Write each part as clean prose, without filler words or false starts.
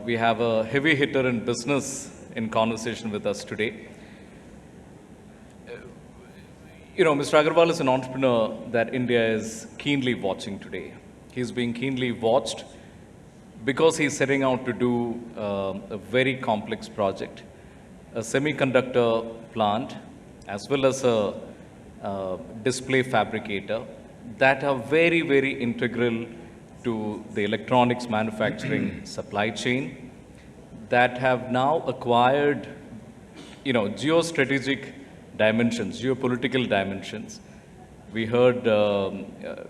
we have a heavy hitter in business in conversation with us today. Mr. Agarwal is an entrepreneur that India is keenly watching today. He's being keenly watched because he's setting out to do a very complex project, a semiconductor plant, as well as a display fabricator that are very, very integral to the electronics manufacturing supply chain, that have now acquired, geostrategic dimensions, geopolitical dimensions. We heard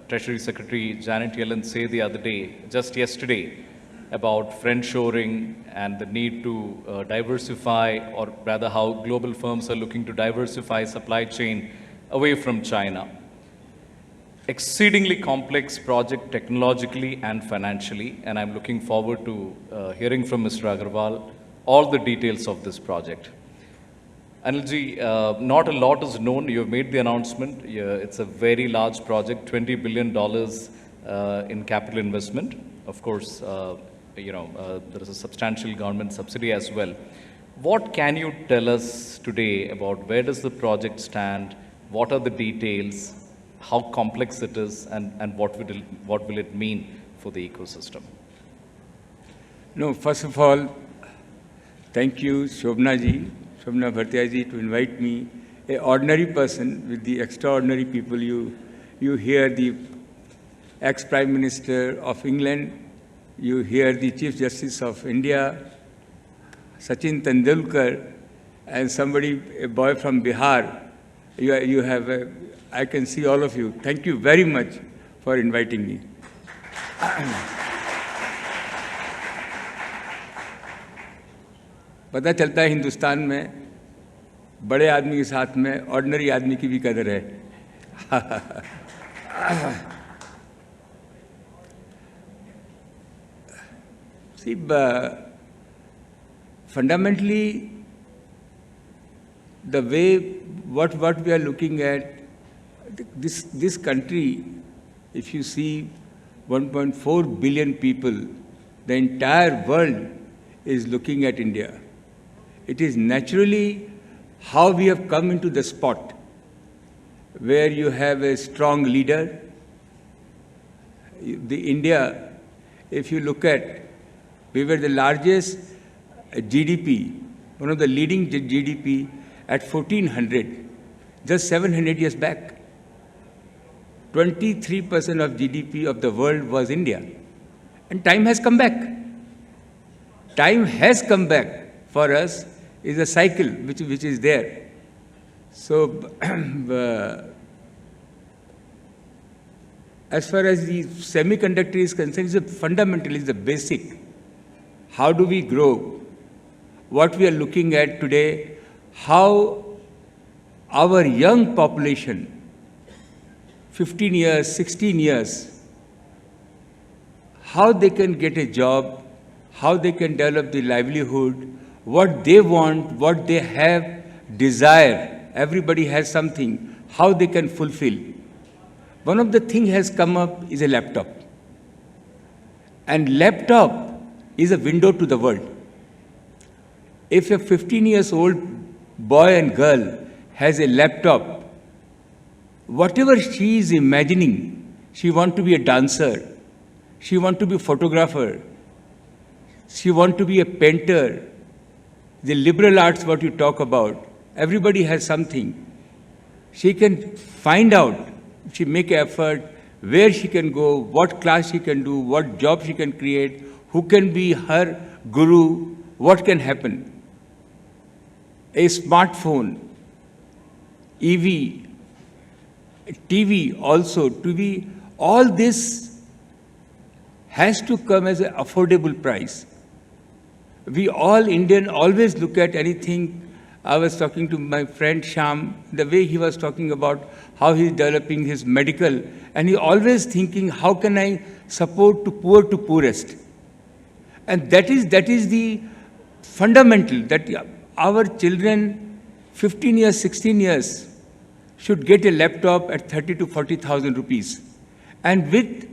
Treasury Secretary Janet Yellen say the other day, just yesterday, about friendshoring and the need to diversify, or rather how global firms are looking to diversify supply chain away from China. Exceedingly complex project technologically and financially, and I'm looking forward to hearing from Mr. Agarwal all the details of this project. Anilji, not a lot is known. You've made the announcement. It's a very large project, $20 billion in capital investment. Of course, there is a substantial government subsidy as well. What can you tell us today about where does the project stand? What are the details? How complex it is, and what will it mean for the ecosystem? No, first of all, thank you, Shobna Bhartiya ji, to invite me, an ordinary person with the extraordinary people. You hear the ex-Prime Minister of England, you hear the Chief Justice of India, Sachin Tendulkar, and somebody, a boy from Bihar. You have I can see all of you. Thank you very much for inviting me. पता चलता है हिंदुस्तान में बड़े आदमी के साथ में ordinary आदमी की भी कदर है. See, fundamentally, the way what we are looking at, this country, if you see 1.4 billion people, the entire world is looking at India. It is naturally how we have come into the spot where you have a strong leader. The India, if you look at, we were the largest GDP, one of the leading GDP at 1400, just 700 years back. 23% of GDP of the world was India. And time has come back. Time has come back for us. Is a cycle which is there. So, as far as the semiconductor is concerned, it's fundamentally the basic. How do we grow? What we are looking at today, how our young population, 15 years, 16 years, how they can get a job, how they can develop the livelihood, what they want, what they have, desire. Everybody has something, how they can fulfill. One of the things has come up is a laptop. And laptop is a window to the world. If a 15 years old boy and girl has a laptop, whatever she is imagining, she wants to be a dancer, she wants to be a photographer, she wants to be a painter, the liberal arts, what you talk about, everybody has something. She can find out, if she make an effort, where she can go, what class she can do, what job she can create, who can be her guru, what can happen. A smartphone, EV, TV also, TV, all this has to come as an affordable price. We all Indian always look at anything. I was talking to my friend Sham, the way he was talking about how he's developing his medical, and he always thinking, how can I support to poorest? And that is the fundamental, that our children, 15 years, 16 years, should get a laptop at 30 to 40,000 rupees, and with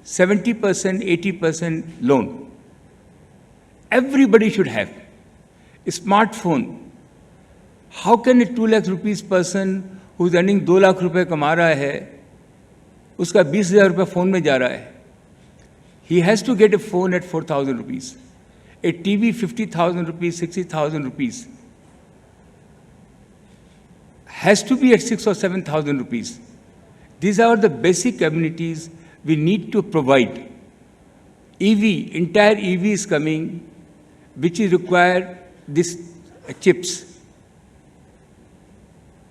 70%, 80% loan. everybody should have. A smartphone. How can a 2 lakh rupees person who is earning 2 lakh रुपए कमा रहा है, उसका 20,000 रुपए phone में जा रहा है? He has to get a phone at 4,000 rupees. A TV 50,000 rupees, 60,000 rupees. Has to be at 6 or 7,000 rupees. These are the basic amenities we need to provide. EV, entire EV is coming, which is require these chips.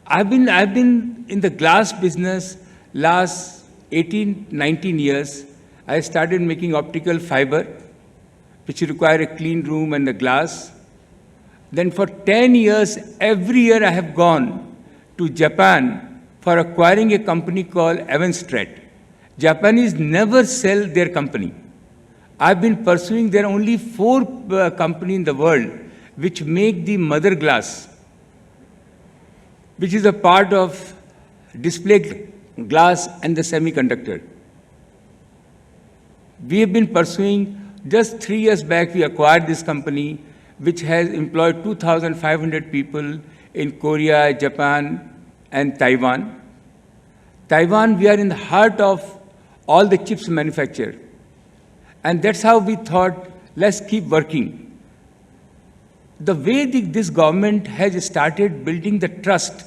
I've been in the glass business last 18, 19 years. I started making optical fiber, which require a clean room and the glass. Then for 10 years, every year I have gone to Japan for acquiring a company called Evanstrat. Japanese never sell their company. I've been pursuing, there are only 4 companies in the world which make the mother glass, which is a part of display glass and the semiconductor. We have been pursuing, just 3 years back we acquired this company which has employed 2,500 people in Korea, Japan and Taiwan. Taiwan, we are in the heart of all the chips manufacture. And that's how we thought, let's keep working. The way this government has started building the trust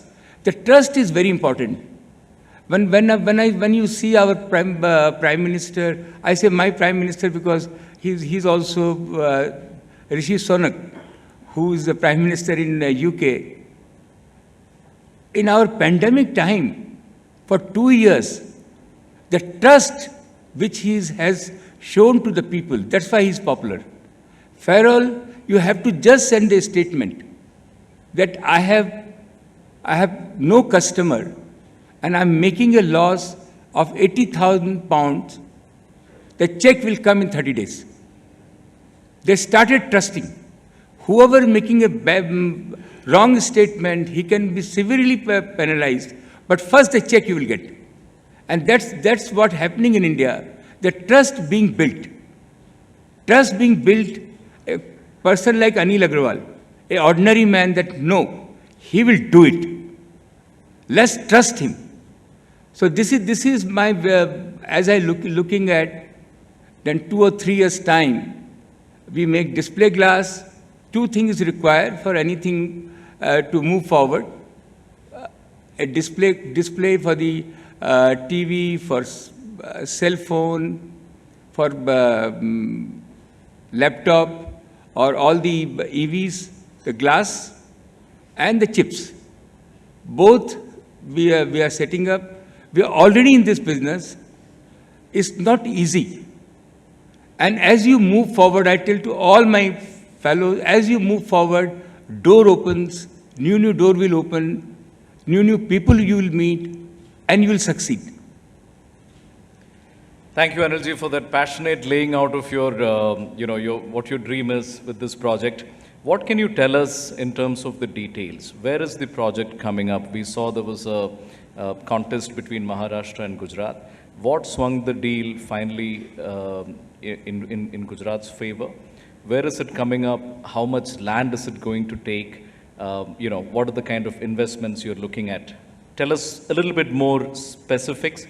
is very important. When you see our Prime Minister, I say my Prime Minister because he's also Rishi Sunak, who is the Prime Minister in UK. In our pandemic time, for 2 years, the trust which he has shown to the people, that's why he's popular. Farrell, you have to just send a statement that I have no customer and I'm making a loss of 80,000 pounds, the check will come in 30 days. They started trusting. Whoever making a wrong statement, he can be severely penalized, but first the check you will get. And that's what's happening in India, the trust being built. Trust being built, a person like Anil Agarwal, an ordinary man that no, he will do it. Let's trust him. So this is my, as I looking at, then 2 or 3 years time, we make display glass. 2 things required for anything to move forward. A display for the TV, for cell phone, for laptop, or all the EVs, the glass, and the chips. Both we are setting up. We are already in this business. It's not easy. And as you move forward, I tell to all my fellows, as you move forward, door opens, new door will open, new people you will meet, and you will succeed. Thank you, Anilji, for that passionate laying out of your, what your dream is with this project. What can you tell us in terms of the details? Where is the project coming up? We saw there was a contest between Maharashtra and Gujarat. What swung the deal finally in Gujarat's favor? Where is it coming up? How much land is it going to take? What are the kind of investments you're looking at? Tell us a little bit more specifics,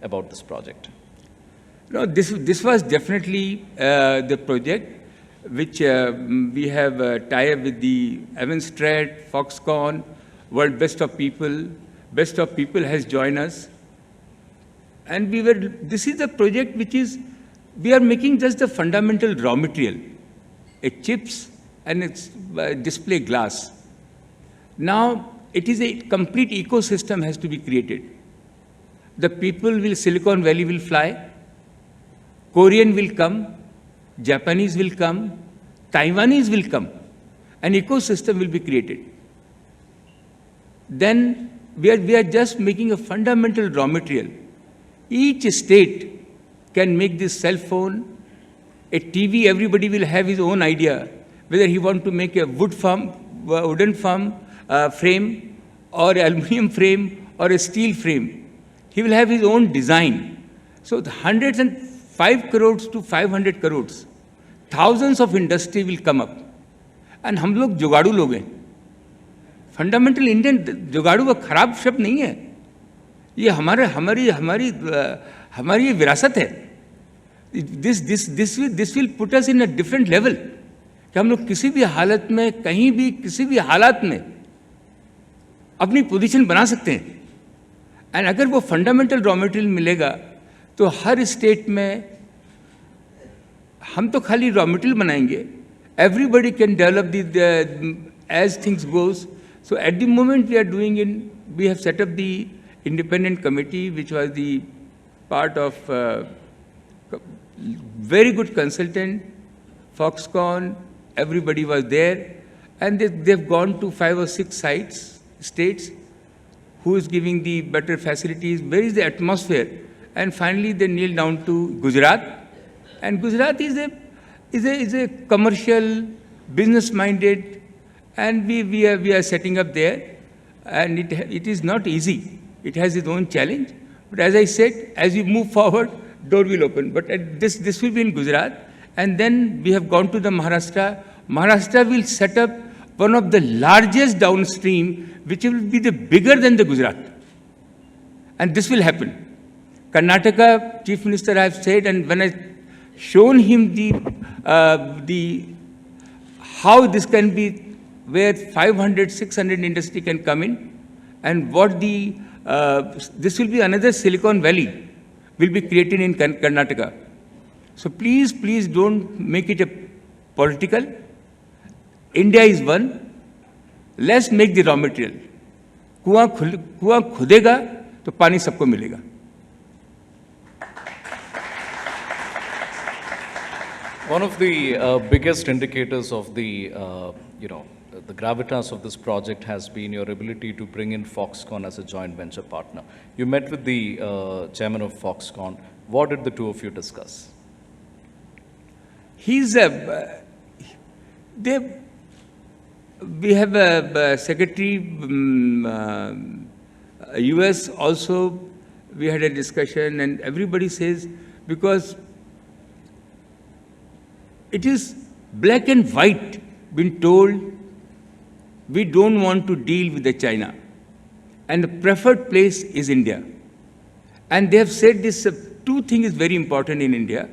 about this project. No, this was definitely the project which we have tie-up with the Evanstrat, Foxconn, World Best of People. Best of People has joined us. And this is the project which is, we are making just the fundamental raw material, a chips and its display glass. Now, it is a complete ecosystem has to be created. The people will, Silicon Valley will fly, Korean will come, Japanese will come, Taiwanese will come. An ecosystem will be created. Then we are just making a fundamental raw material. Each state can make this cell phone, a TV, everybody will have his own idea, whether he want to make a wooden frame, or aluminum frame, or a steel frame. He will have his own design. So the 105 crores to 500 crores. thousands of industry will come up. And हम लोग जुगाड़ू लोग हैं. Fundamental Indian जुगाड़ू वो खराब शब्द नहीं है. ये हमारी ये विरासत है. This will put us in a different level. कि हम लोग किसी भी हालत में, कहीं भी, किसी भी हालात में अपनी पोजीशन बना सकते हैं. एंड अगर वो फंडामेंटल रॉ मटेरियल मिलेगा तो हर स्टेट में हम तो खाली रॉ मटेरियल बनाएंगे. Everybody can develop as things goes. So at the moment we have set up the independent committee, which was the part of very good consultant, Foxconn, everybody was there, and they've gone to 5 or 6 states, who is giving the better facilities, where is the atmosphere, and finally they kneel down to Gujarat, and Gujarat is a commercial, business-minded, and we are setting up there, and it is not easy. It has its own challenge, but as I said, as we move forward, door will open. But this will be in Gujarat, and then we have gone to the Maharashtra. Maharashtra will set up one of the largest downstream, which will be the bigger than the Gujarat, and this will happen. Karnataka Chief Minister, I have said, and when I shown him the how this can be, where 500, 600 industry can come in, and what this will be another Silicon Valley will be created in Karnataka. So please don't make it a political. India is one. Let's make the raw material. कुआं खुदेगा तो पानी सबको मिलेगा. One of the biggest indicators of the the gravitas of this project has been your ability to bring in Foxconn as a joint venture partner. You met with the chairman of Foxconn. What did the two of you discuss? We have a secretary, US also, we had a discussion, and everybody says, because it is black and white, been told, we don't want to deal with the China, and the preferred place is India. And they have said this, two things is very important in India.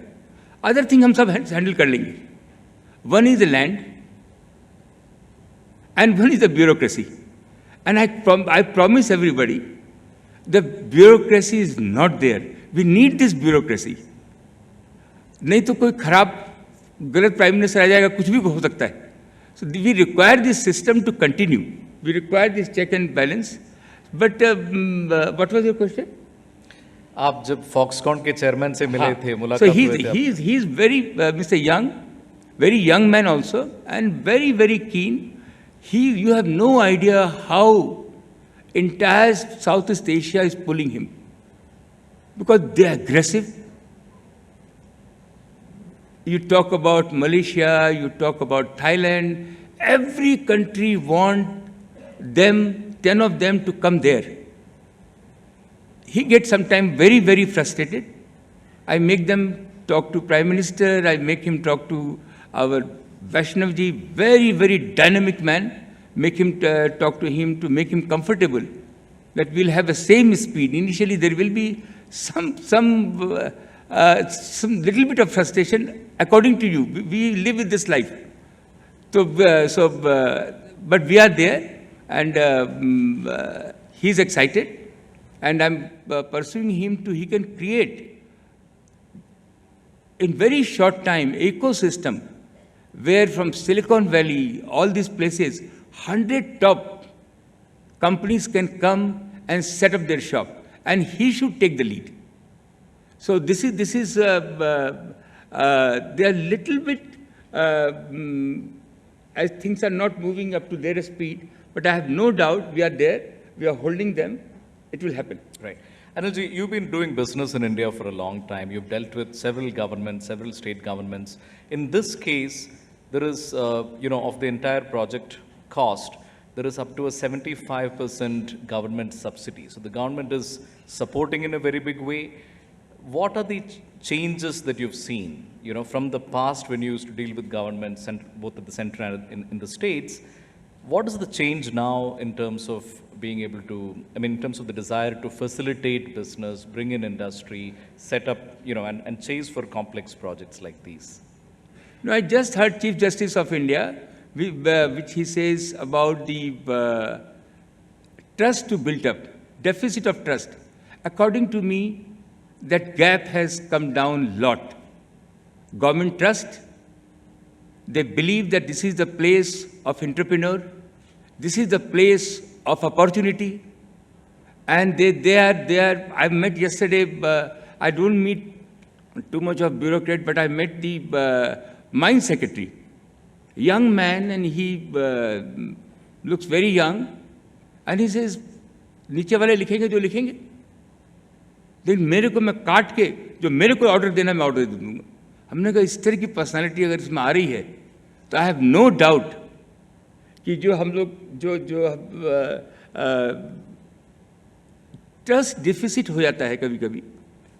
Other thing हम सब handle कर लेंगे. One is the land, and one is the bureaucracy. And I promise everybody, the bureaucracy is not there. We need this bureaucracy. नहीं तो कोई खराब गलत prime minister आ जाएगा, कुछ भी हो सकता है. So we require this system to continue. We require this check and balance. But what was your question? आप जब Foxconn के chairman से मिले थे, मुलाकात So हुए थे. he's very Mr. Young, very young man also, and very, very keen. You have no idea how entire Southeast Asia is pulling him, because they are aggressive. You talk about Malaysia, you talk about Thailand, every country want them, 10 of them to come there. He gets sometimes very, very frustrated. I make them talk to Prime Minister, I make him talk to our Vaishnavji, very, very dynamic man, make him talk to him to make him comfortable, that we'll have the same speed. Initially there will be some little bit of frustration. According to you, we live with this life. But we are there, and he's excited, and I'm pursuing him he can create in very short time ecosystem where from Silicon Valley, all these places, 100 top companies can come and set up their shop, and he should take the lead. So this is they are little bit as things are not moving up to their speed, but I have no doubt we are there, we are holding them, it will happen. Right. Anilji, you've been doing business in India for a long time. You've dealt with several governments, several state governments. In this case, there is, of the entire project cost, there is up to a 75% government subsidy. So the government is supporting in a very big way. what are the changes that you've seen, from the past when you used to deal with governments and both at the center and in the states? What is the change now in terms of being able to, in terms of the desire to facilitate business, bring in industry, set up, and chase for complex projects like these? No, I just heard Chief Justice of India, which he says about the trust to build up, deficit of trust. According to me, that gap has come down a lot. Government trust, they believe that this is the place of entrepreneur, this is the place of opportunity, and they are, I met yesterday, I don't meet too much of bureaucrat, but I met the mine secretary, young man, and he looks very young, and he says, नीचे वाले लिखेंगे जो लिखेंगे, लेकिन मेरे को मैं काट के जो मेरे को ऑर्डर देना मैं ऑर्डर दे दूंगा. हमने कहा इस तरह की पर्सनालिटी अगर इसमें आ रही है तो आई हैव नो डाउट कि जो हम लोग जो ट्रस्ट डिफिसिट हो जाता है कभी कभी.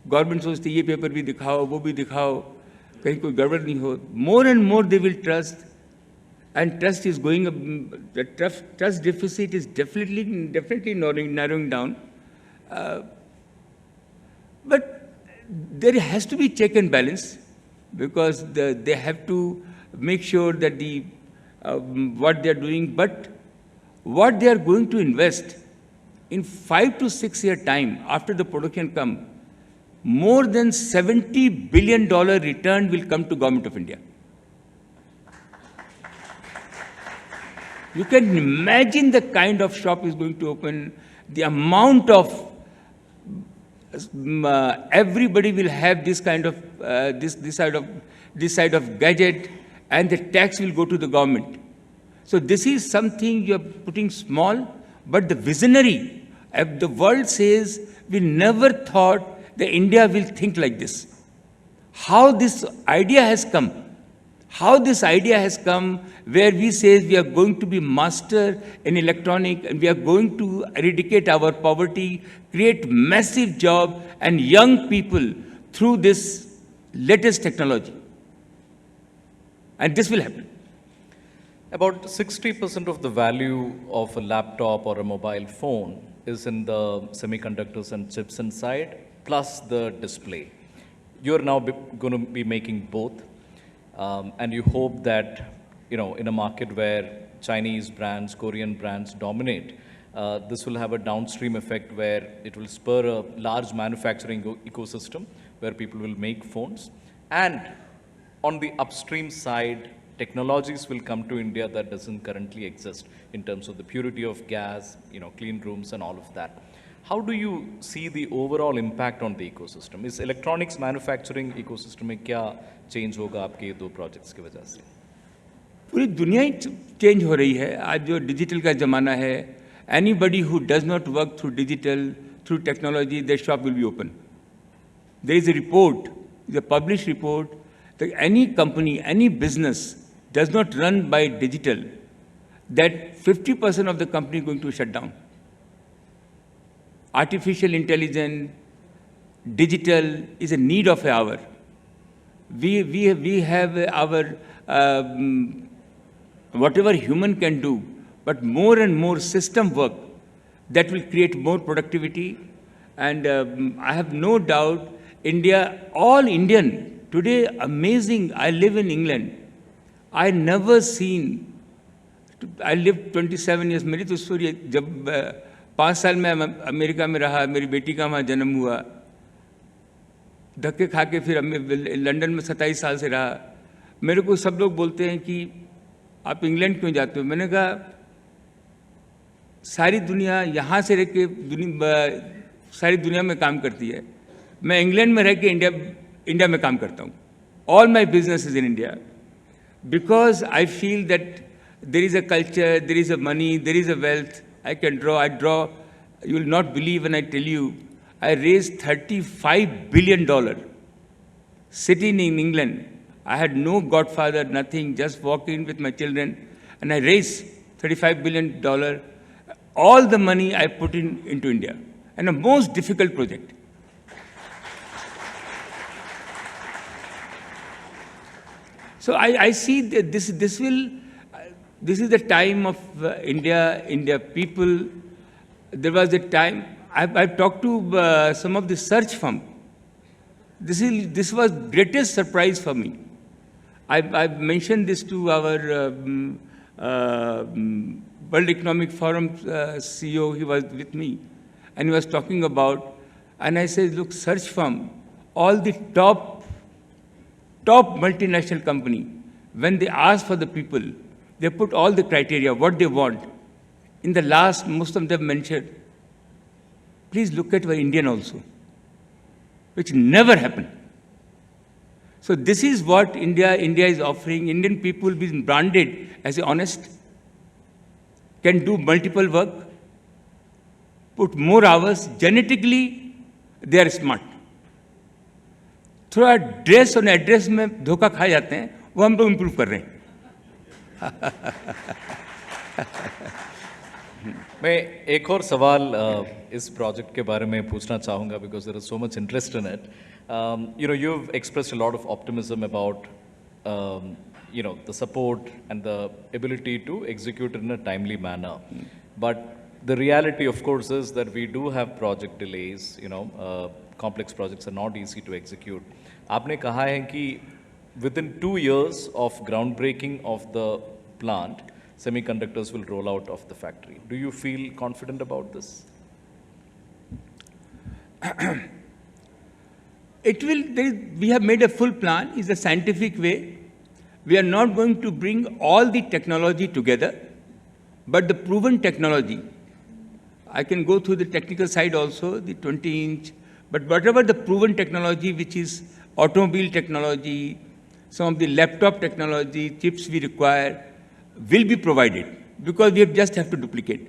गवर्नमेंट सोचती है ये पेपर भी दिखाओ, वो भी दिखाओ, कहीं कोई गड़बड़ नहीं हो. More and more they will trust, and trust is going up. The trust deficit is definitely narrowing down. But there has to be check and balance, because they have to make sure that what they are doing, but what they are going to invest in 5 to 6 year time after the production come, more than $70 billion return will come to Government of India. You can imagine the kind of shop is going to open, the amount of everybody will have this kind of this side of gadget, and the tax will go to the government. So this is something you are putting small, but the visionary. The world says we never thought that India will think like this. How this idea has come? How this idea has come where we say we are going to be master in electronic, and we are going to eradicate our poverty, create massive job and young people through this latest technology. And this will happen. About 60% of the value of a laptop or a mobile phone is in the semiconductors and chips inside, plus the display. You're now going to be making both. And you hope that, in a market where Chinese brands, Korean brands dominate, this will have a downstream effect where it will spur a large manufacturing ecosystem where people will make phones. And on the upstream side, technologies will come to India that doesn't currently exist in terms of the purity of gas, clean rooms and all of that. How do you see the overall impact on the ecosystem? Is electronics manufacturing ecosystem में क्या change होगा आपके ये दो projects की वजह से? पूरी दुनिया ही change हो रही है. आज जो digital का ज़माना है, anybody who does not work through digital, through technology, their shop will be open. There is a report, a published report, that any company, any business does not run by digital, that 50% of the company is going to shut down. Artificial intelligence, digital is a need of the hour. We have our whatever human can do, but more and more system work that will create more productivity. And I have no doubt India, all Indian, today amazing. I live in England. I never seen, I lived 27 years, मेरी तो story है, जब 5 साल में America में रहा, मेरी बेटी का वहाँ जन्म हुआ, धक्के खा के फिर लंदन में 27 साल से रहा. मेरे को सब लोग बोलते हैं कि आप इंग्लैंड क्यों जाते हो? मैंने कहा सारी दुनिया यहाँ से रह के सारी दुनिया में काम करती है, मैं इंग्लैंड में रह के इंडिया में काम करता हूँ. All my business is in India, because I feel that there is a culture, there is a money, there is a wealth. I draw. You will not believe when I tell you, I raised $35 billion sitting in England. I had no godfather, nothing, just walk in with my children, and I raised $35 billion. All the money I put into India, and a most difficult project. So I see that this is the time of India people. There was a time, I've talked to some of the search firm. This was greatest surprise for me. I've mentioned this to our World Economic Forum CEO. He was with me, and he was talking about, and I said, look, search firm, all the top multinational company, when they ask for the people, they put all the criteria, what they want. In the last, most of them mentioned, please look at our Indian also, which never happened. So this is what India is offering. Indian people being branded as honest, can do multiple work, put more hours, genetically they are smart. थोड़ा dress और address में धोखा खा जाते हैं, वो हम लोग इम्प्रूव कर रहे हैं. मैं एक और सवाल इस प्रोजेक्ट के बारे में पूछना चाहूँगा because there is so much interest in it. You've expressed a lot of optimism about the support and the ability to execute it in a timely manner. But the reality, of course, is that we do have project delays. Complex projects are not easy to execute. आपने कहा है कि within 2 years of groundbreaking of the plant, semiconductors will roll out of the factory. Do you feel confident about this? We have made a full plan. It's a scientific way. We are not going to bring all the technology together, but the proven technology. I can go through the technical side also, the 20-inch, but whatever the proven technology, which is automobile technology, some of the laptop technology, chips we require, will be provided, because we just have to duplicate.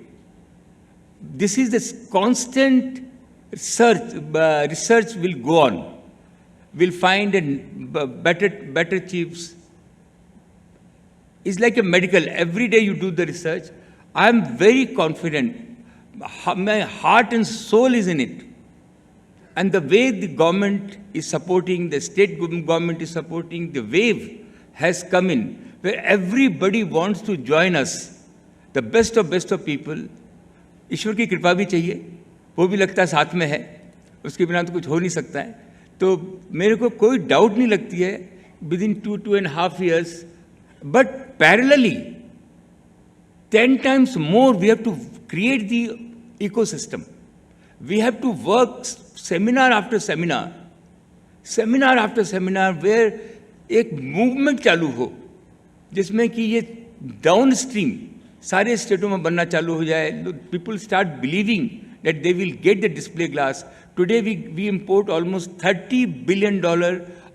This is the constant research will go on. We'll find better chips. It's like a medical. Every day you do the research. I'm very confident. My heart and soul is in it. And the way the government is supporting, the state government is supporting, the wave has come in, where everybody wants to join us, the best of people. ईश्वर की कृपा भी चाहिए, वो भी लगता है साथ में है, उसके बिना तो कुछ हो नहीं सकता है. तो मेरे को कोई डाउट नहीं लगती है, within 2.5 years, but parallelly, 10 times more we have to create the ecosystem. We have to work seminar after seminar, where एक movement चालू हो, जिसमें कि ये downstream सारे स्टेटों में बनना चालू हो जाए. People start believing that they will get the display glass. Today we import almost $30 billion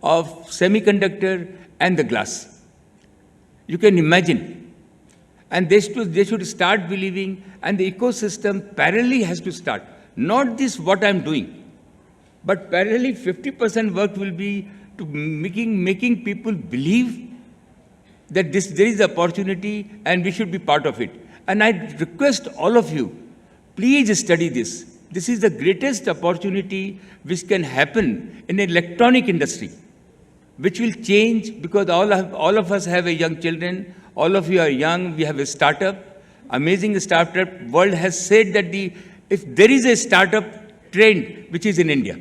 of semiconductor and the glass. You can imagine. And they should start believing, and the ecosystem parallelly has to start. Not this what I'm doing, but parallelly 50% work will be to making people believe that there is opportunity and we should be part of it. And I request all of you, please study this. This is the greatest opportunity which can happen in the electronic industry, which will change, because all of us have a young children, all of you are young, we have a startup, amazing startup. World has said that if there is a startup trend which is in India,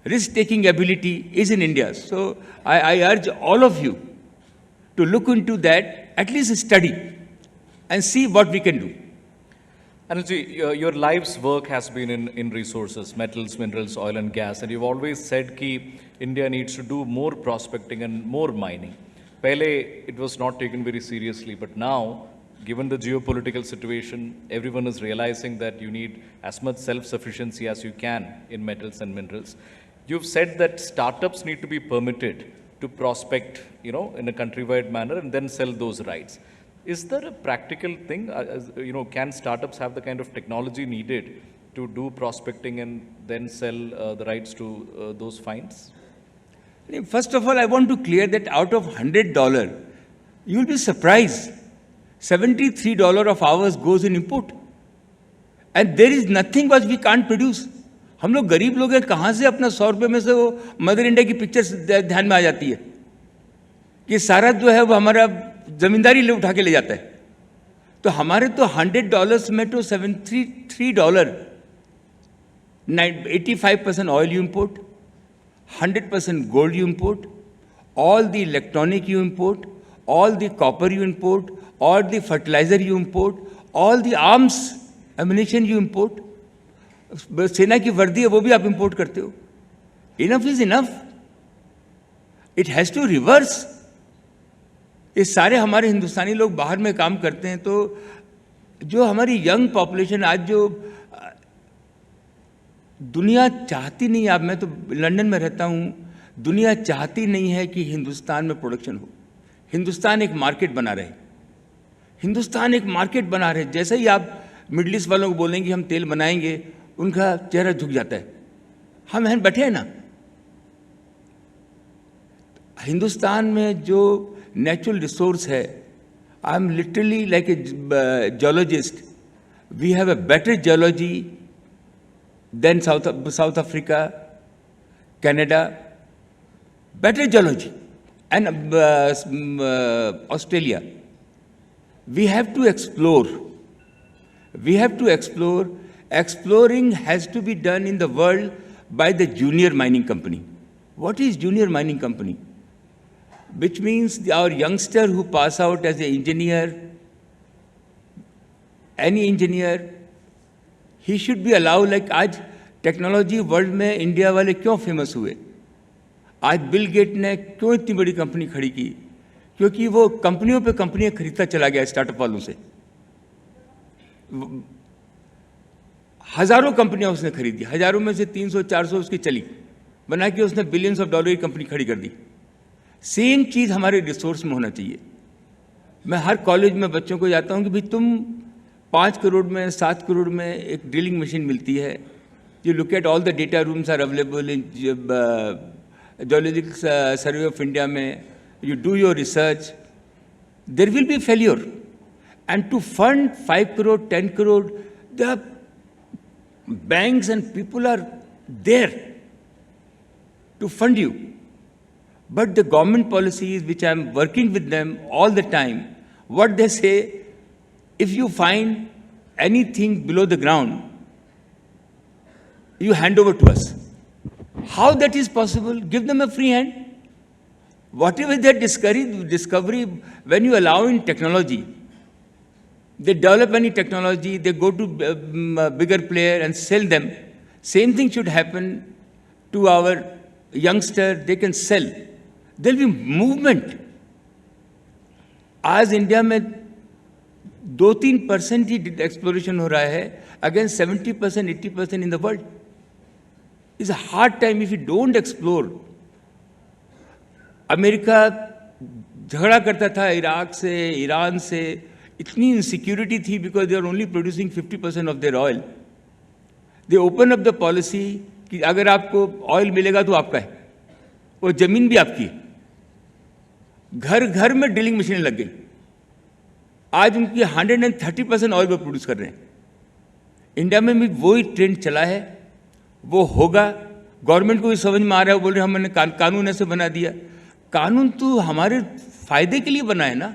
risk-taking ability is in India. So I urge all of you to look into that, at least study, and see what we can do. Anilji, your life's work has been in resources, metals, minerals, oil and gas, and you've always said that India needs to do more prospecting and more mining. Pehle, it was not taken very seriously, but now, given the geopolitical situation, everyone is realizing that you need as much self-sufficiency as you can in metals and minerals. You've said that startups need to be permitted to prospect, in a countrywide manner and then sell those rights. Is there a practical thing? Can startups have the kind of technology needed to do prospecting and then sell the rights to those finds? First of all, I want to clear that out of $100, you will be surprised. $73 of ours goes in import. And there is nothing which we can't produce. हम लोग गरीब लोग हैं, कहाँ से अपना 100 रुपये में से वो मदर इंडिया की पिक्चर्स ध्यान में आ जाती है. कि सारा जो है वो हमारा जमींदारी ले उठा के ले जाता है। तो हमारे तो $100 में तो $73, 85% oil you import, 100% gold you import, all the electronic you import, all the copper you import, all the fertilizer you import, all the arms ammunition you import, सेना की वर्दी है वो भी आप इंपोर्ट करते हो। Enough is enough, it has to reverse. ये सारे हमारे हिंदुस्तानी लोग बाहर में काम करते हैं, तो जो हमारी यंग पॉपुलेशन आज जो दुनिया चाहती नहीं, अब मैं तो लंदन में रहता हूँ, दुनिया चाहती नहीं है कि हिंदुस्तान में प्रोडक्शन हो। हिंदुस्तान एक मार्केट बना रहे, हिंदुस्तान एक मार्केट बना रहे। जैसे ही आप मिडिल ईस्ट वालों को बोलेंगे हम तेल बनाएंगे, उनका चेहरा झुक जाता है। हम यहाँ बैठे हैं ना, हिंदुस्तान में जो नेचुरल रिसोर्स है, I am literally like a geologist, we have a better geology than South Africa, Canada, better geology, and Australia. We have to explore. We have to explore. Exploring has to be done in the world by the junior mining company. What is junior mining company? Which means our youngster who pass out as an engineer, any engineer, he should be allowed, like आज technology world में India वाले क्यों famous हुए? आज bill gate ने क्यों इतनी बड़ी कंपनी खड़ी की? क्योंकि वो कंपनियों पे कंपनियां खरीदता चला गया स्टार्टअप वालों से। हजारों कंपनियां उसने खरीदी, हजारों में से 300-400 उसकी चली, बना के उसने बिलियंस ऑफ डॉलर की कंपनी खड़ी कर दी। सेम चीज़ हमारे रिसोर्स में होना चाहिए। मैं हर कॉलेज में बच्चों को जाता हूँ कि भाई तुम 5 करोड़ में 7 करोड़ में एक ड्रिलिंग मशीन मिलती है, you look at all the data rooms are available in geological survey of India में, you do your research, there will be failure. And to fund 5 crore, 10 crore, the banks and people are there to fund you. But the government policies, which I am working with them all the time, what they say, if you find anything below the ground, you hand over to us. How that is possible? Give them a free hand. Whatever their discovery, when you allow in technology, they develop any technology, they go to a bigger player and sell them. Same thing should happen to our youngster, they can sell. There will be movement. आज India में 2-3% ही exploration हो रहा है, against 70%, 80% in the world. It's a hard time if you don't explore. America झगड़ा करता था Iraq से, Iran से, इतनी इनसिक्योरिटी थी because they are only producing 50% of their oil. They open up the policy कि अगर आपको ऑयल मिलेगा तो आपका है, वो जमीन भी आपकी है। घर घर में ड्रिलिंग मशीनें लग गई, आज उनकी 130% ऑयल वो प्रोड्यूस कर रहे हैं। इंडिया में भी वही ट्रेंड चला है, वो होगा। गवर्नमेंट को भी समझ में आ रहा है, बोल रहे हमने कानून ऐसे बना दिया। कानून तो हमारे फायदे के लिए बना है ना,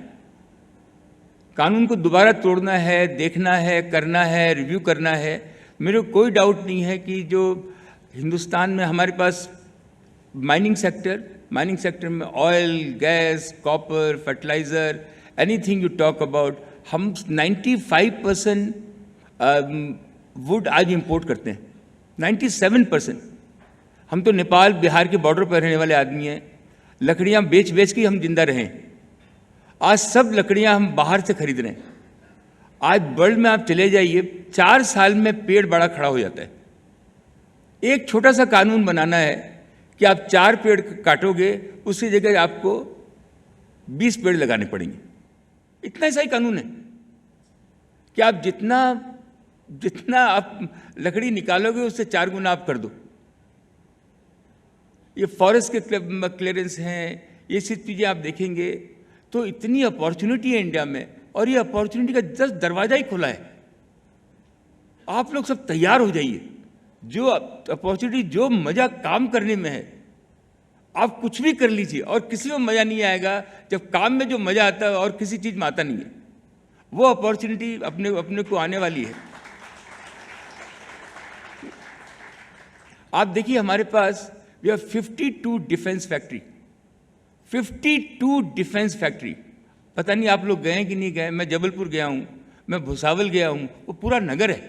कानून को दोबारा तोड़ना है, देखना है, करना है, रिव्यू करना है। मेरे को कोई डाउट नहीं है कि जो हिंदुस्तान में हमारे पास माइनिंग सेक्टर में oil, gas, copper, fertiliser, anything you talk about, हम 95% वुड आज इंपोर्ट करते हैं, 97%। हम तो नेपाल, बिहार के बॉर्डर पर रहने वाले आदमी हैं, लकड़ियाँ बेच बेच के हम जिंदा रहें। आज सब लकड़ियाँ हम बाहर से खरीद रहे हैं। आज वर्ल्ड में आप चले जाइए, 4 साल में पेड़ बड़ा खड़ा हो जाता है। एक छोटा सा कानून बनाना है कि आप 4 पेड़ काटोगे, उसकी जगह आपको 20 पेड़ लगाने पड़ेंगे। इतना ऐसा ही कानून है कि आप जितना आप लकड़ी निकालोगे उससे 4 गुना आप कर दो। ये फॉरेस्ट के क्लियरेंस हैं, ये सब चीज़ें आप देखेंगे तो इतनी अपॉर्चुनिटी है इंडिया में, और ये अपॉर्चुनिटी का जस्ट दरवाजा ही खुला है। आप लोग सब तैयार हो जाइए। जो अपॉर्चुनिटी, जो मज़ा काम करने में है, आप कुछ भी कर लीजिए और किसी में मजा नहीं आएगा जब काम में जो मजा आता है और किसी चीज में आता नहीं है। वो अपॉर्चुनिटी अपने अपने को आने वाली है। आप देखिए हमारे पास we have 52 defence factory, 52 defence factory. पता नहीं आप लोग गए हैं कि नहीं गए। मैं जबलपुर गया हूं, मैं भुसावल गया हूं। वो पूरा नगर है,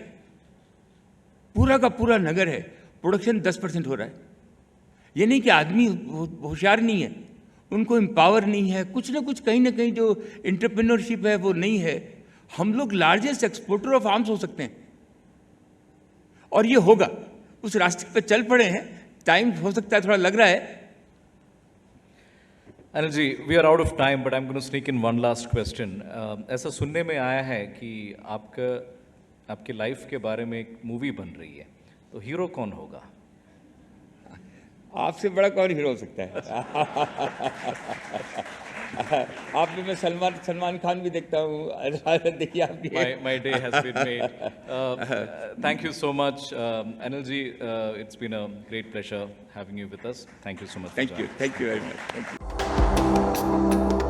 पूरा का पूरा नगर है। प्रोडक्शन 10% हो रहा है। ये नहीं कि आदमी होशियार नहीं है, उनको एम्पावर नहीं है, कुछ ना कुछ कहीं ना कहीं जो एंटरप्रेन्योरशिप है वो नहीं है। हम लोग लार्जेस्ट एक्सपोर्टर ऑफ आर्म्स हो सकते हैं और ये होगा। उस रास्ते पे चल पड़े हैं। टाइम हो सकता है थोड़ा लग रहा है। Anil ji, we are out of time but I am going to sneak in one last question. ऐसा सुनने में आया है कि आपके लाइफ के बारे में एक मूवी बन रही है, तो हीरो कौन होगा? आपसे बड़ा कौन हीरो हो सकता है? आप में मैं सलमान खान भी देखता हूँ। देखिए आप भी। My day has been made. Thank you so much, Anil ji. It's been a great pleasure having you with us. Thank you so much. Thank you very much. Thank you.